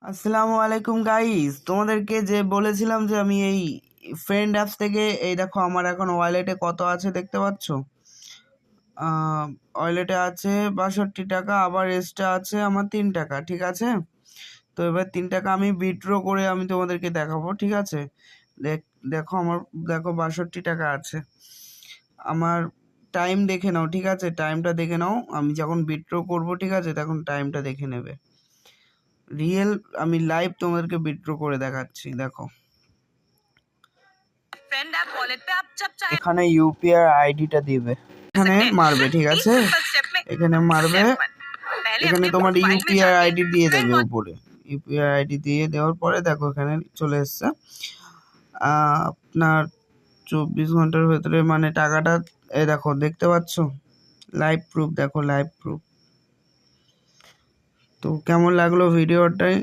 আসসালামু আলাইকুম গাইস, তোমাদেরকে যে বলেছিলাম যে আমি এই ফ্রেন্ড অ্যাপস থেকে এই দেখো আমার এখন ওয়ালেটে কত আছে দেখতে পাচ্ছ। ওয়ালেটে আছে 62 টাকা, আবার এক্সট্রা আছে আমার 3 টাকা। ঠিক আছে, তো এবার 3 টাকা আমি উইথড্র করে আমি তোমাদেরকে দেখাবো। ঠিক আছে, দেখো আমার, দেখো 62 টাকা আছে আমার। টাইম দেখে নাও, ঠিক আছে, টাইমটা দেখে নাও। আমি যখন উইথড্র করবো, ঠিক আছে, তখন টাইমটা দেখে নেবে। রিয়েল আমি লাইভ তোমাদেরকে উইথড্র করে দেখাচ্ছি। দেখো এখানে ইউপিআই আইডিটা দিবে, এখানে মারবে। ঠিক আছে, এখানে মারবে, এখানে তোমার ইউপিআই আইডি দিয়ে দেবে উপরে। ইউপিআই আইডি দিয়ে দেওয়ার পরে দেখো এখানে চলে এসছে আপনার 24 ঘন্টার ভেতরে মানে টাকাটা। এই দেখো দেখতে পাচ্ছ লাইভ প্রুফ, দেখো লাইভ প্রুফ। তো কেমন লাগলো ভিডিওটাই